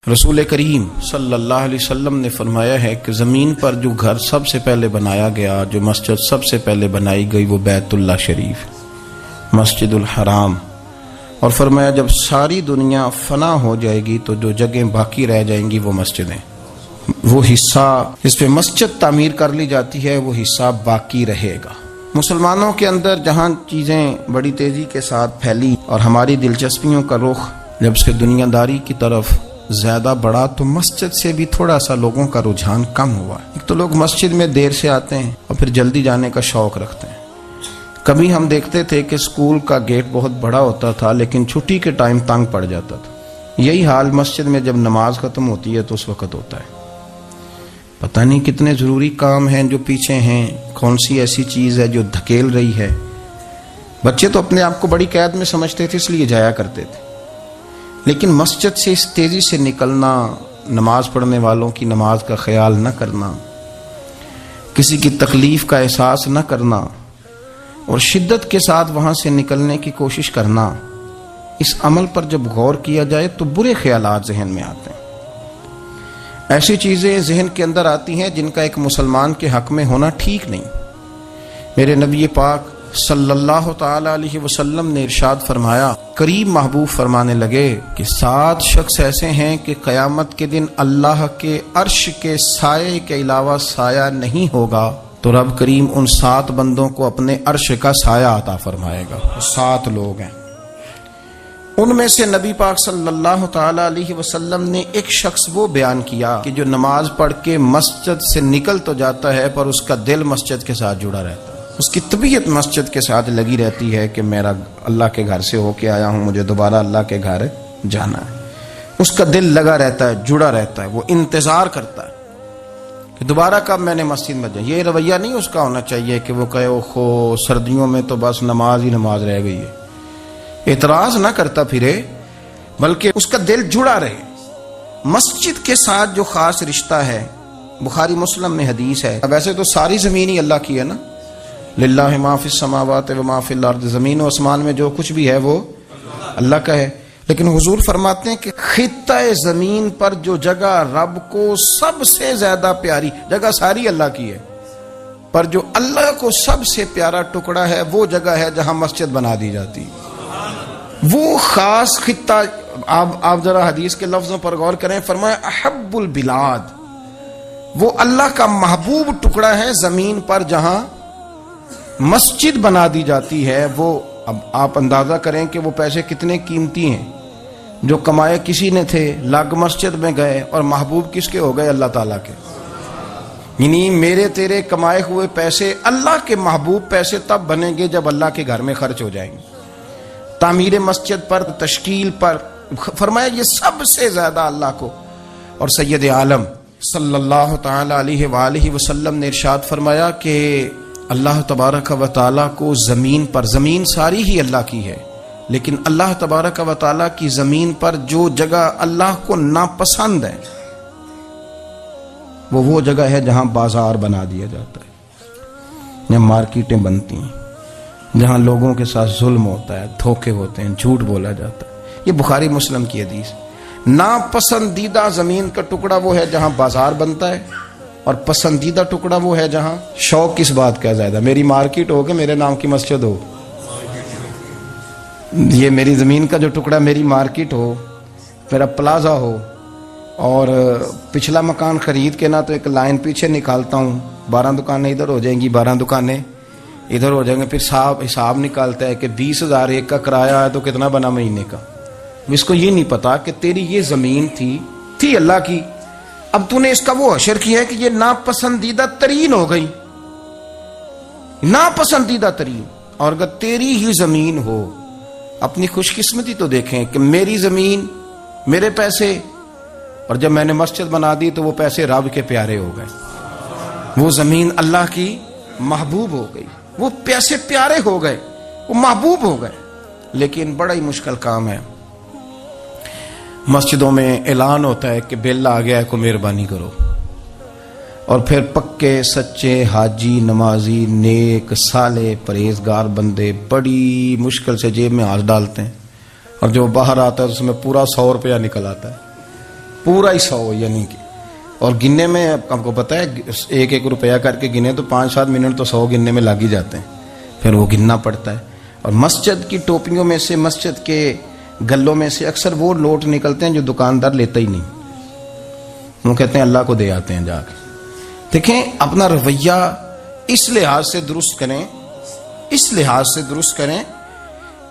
رسول کریم صلی اللہ علیہ وسلم نے فرمایا ہے کہ زمین پر جو گھر سب سے پہلے بنایا گیا، جو مسجد سب سے پہلے بنائی گئی، وہ بیت اللہ شریف، مسجد الحرام، اور فرمایا جب ساری دنیا فنا ہو جائے گی تو جو جگہیں باقی رہ جائیں گی وہ مسجدیں، وہ حصہ جس پہ مسجد تعمیر کر لی جاتی ہے وہ حصہ باقی رہے گا۔ مسلمانوں کے اندر جہاں چیزیں بڑی تیزی کے ساتھ پھیلی اور ہماری دلچسپیوں کا رخ جب سے دنیا داری کی طرف زیادہ بڑا، تو مسجد سے بھی تھوڑا سا لوگوں کا رجحان کم ہوا۔ ایک تو لوگ مسجد میں دیر سے آتے ہیں اور پھر جلدی جانے کا شوق رکھتے ہیں۔ کبھی ہم دیکھتے تھے کہ اسکول کا گیٹ بہت بڑا ہوتا تھا لیکن چھٹی کے ٹائم تنگ پڑ جاتا تھا۔ یہی حال مسجد میں جب نماز ختم ہوتی ہے تو اس وقت ہوتا ہے۔ پتہ نہیں کتنے ضروری کام ہیں جو پیچھے ہیں، کون سی ایسی چیز ہے جو دھکیل رہی ہے۔ بچے تو اپنے آپ کو بڑی قید میں سمجھتے تھے، اس لیے جایا کرتے تھے، لیکن مسجد سے اس تیزی سے نکلنا، نماز پڑھنے والوں کی نماز کا خیال نہ کرنا، کسی کی تکلیف کا احساس نہ کرنا اور شدت کے ساتھ وہاں سے نکلنے کی کوشش کرنا، اس عمل پر جب غور کیا جائے تو برے خیالات ذہن میں آتے ہیں۔ ایسی چیزیں ذہن کے اندر آتی ہیں جن کا ایک مسلمان کے حق میں ہونا ٹھیک نہیں۔ میرے نبی پاک صلی اللہ تعالی علیہ وسلم نے ارشاد فرمایا، قریب محبوب فرمانے لگے کہ 7 شخص ایسے ہیں کہ قیامت کے دن اللہ کے عرش کے سائے کے علاوہ سایہ نہیں ہوگا، تو رب کریم ان 7 بندوں کو اپنے عرش کا سایہ عطا فرمائے گا۔ 7 لوگ ہیں، ان میں سے نبی پاک صلی اللہ تعالی علیہ وسلم نے ایک شخص وہ بیان کیا کہ جو نماز پڑھ کے مسجد سے نکل تو جاتا ہے پر اس کا دل مسجد کے ساتھ جڑا رہتا ہے، اس کی طبیعت مسجد کے ساتھ لگی رہتی ہے کہ میرا اللہ کے گھر سے ہو کے آیا ہوں، مجھے دوبارہ اللہ کے گھر جانا ہے۔ اس کا دل لگا رہتا ہے، جڑا رہتا ہے، وہ انتظار کرتا ہے کہ دوبارہ کب میں نے مسجد میں جائیں۔ یہ رویہ نہیں اس کا ہونا چاہیے کہ وہ کہے اوہو سردیوں میں تو بس نماز ہی نماز رہ گئی ہے، اعتراض نہ کرتا پھرے، بلکہ اس کا دل جڑا رہے۔ مسجد کے ساتھ جو خاص رشتہ ہے، بخاری مسلم میں حدیث ہے، ویسے تو ساری زمین ہی اللہ کی ہے نا، للہ ما فی السماوات و ما فی الارض، زمین و آسمان میں جو کچھ بھی ہے وہ اللہ کا ہے، لیکن حضور فرماتے ہیں کہ خطہ زمین پر جو جگہ رب کو سب سے زیادہ پیاری، جگہ ساری اللہ کی ہے، پر جو اللہ کو سب سے پیارا ٹکڑا ہے وہ جگہ ہے جہاں مسجد بنا دی جاتی ہے۔ وہ خاص خطہ، آپ ذرا حدیث کے لفظوں پر غور کریں، فرمایا احب البلاد، وہ اللہ کا محبوب ٹکڑا ہے زمین پر جہاں مسجد بنا دی جاتی ہے۔ وہ اب آپ اندازہ کریں کہ وہ پیسے کتنے قیمتی ہیں، جو کمائے کسی نے تھے، لگ مسجد میں گئے، اور محبوب کس کے ہو گئے؟ اللہ تعالیٰ کے۔ یعنی میرے تیرے کمائے ہوئے پیسے اللہ کے محبوب پیسے تب بنیں گے جب اللہ کے گھر میں خرچ ہو جائیں گے۔ تعمیر مسجد پر، تشکیل پر، فرمایا یہ سب سے زیادہ اللہ کو۔ اور سید عالم صلی اللہ تعالی علیہ وآلہ وسلم نے ارشاد فرمایا کہ اللہ تبارک و تعالیٰ کو زمین پر، زمین ساری ہی اللہ کی ہے، لیکن اللہ تبارک و تعالیٰ کی زمین پر جو جگہ اللہ کو ناپسند ہے وہ جگہ ہے جہاں بازار بنا دیا جاتا ہے، جہاں مارکیٹیں بنتی ہیں، جہاں لوگوں کے ساتھ ظلم ہوتا ہے، دھوکے ہوتے ہیں، جھوٹ بولا جاتا ہے۔ یہ بخاری مسلم کی حدیث۔ ناپسندیدہ زمین کا ٹکڑا وہ ہے جہاں بازار بنتا ہے، اور پسندیدہ ٹکڑا وہ ہے جہاں شوق کس بات کا زیادہ، میری مارکیٹ ہو کہ میرے نام کی مسجد ہو، یہ میری زمین کا جو ٹکڑا میری مارکیٹ ہو، میرا پلازا ہو، اور پچھلا مکان خرید کے نہ تو ایک لائن پیچھے نکالتا ہوں، 12 دکانیں ادھر ہو جائیں گی، 12 دکانیں ادھر ہو جائیں گے، پھر حساب نکالتا ہے کہ 20,000 ایک کا کرایہ ہے تو کتنا بنا مہینے کا۔ اس کو یہ نہیں پتا کہ تیری یہ زمین تھی اللہ کی، اب تو نے اس کا وہ حشر کیا ہے کہ یہ ناپسندیدہ ترین ہو گئی، ناپسندیدہ ترین۔ اور اگر تیری ہی زمین ہو، اپنی خوش قسمتی تو دیکھیں کہ میری زمین، میرے پیسے، اور جب میں نے مسجد بنا دی تو وہ پیسے رب کے پیارے ہو گئے، وہ زمین اللہ کی محبوب ہو گئی، وہ پیسے پیارے ہو گئے، وہ محبوب ہو گئے۔ لیکن بڑا ہی مشکل کام ہے، مسجدوں میں اعلان ہوتا ہے کہ بل آ گیا ہے، کو مہربانی کرو، اور پھر پکے سچے حاجی، نمازی، نیک صالح پرہیزگار بندے بڑی مشکل سے جیب میں ہاتھ ڈالتے ہیں، اور جو باہر آتا ہے اس میں پورا 100 روپیہ نکل آتا ہے، پورا ہی 100 یعنی کہ، اور گننے میں آپ کو پتہ ہے 1 روپیہ کر کے گنے تو 5-7 منٹ تو 100 گننے میں لگ ہی جاتے ہیں، پھر وہ گننا پڑتا ہے۔ اور مسجد کی ٹوپیوں میں سے، مسجد کے گلوں میں سے اکثر وہ نوٹ نکلتے ہیں جو دکاندار لیتا ہی نہیں، وہ کہتے ہیں اللہ کو دے آتے ہیں جا کے۔ دیکھیں اپنا رویہ اس لحاظ سے درست کریں، اس لحاظ سے درست کریں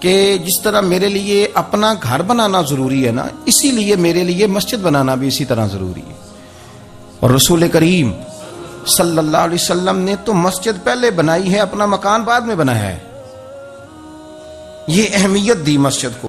کہ جس طرح میرے لیے اپنا گھر بنانا ضروری ہے نا، اسی لیے میرے لیے مسجد بنانا بھی اسی طرح ضروری ہے۔ اور رسول کریم صلی اللہ علیہ وسلم نے تو مسجد پہلے بنائی ہے، اپنا مکان بعد میں بنایا ہے، یہ اہمیت دی مسجد کو۔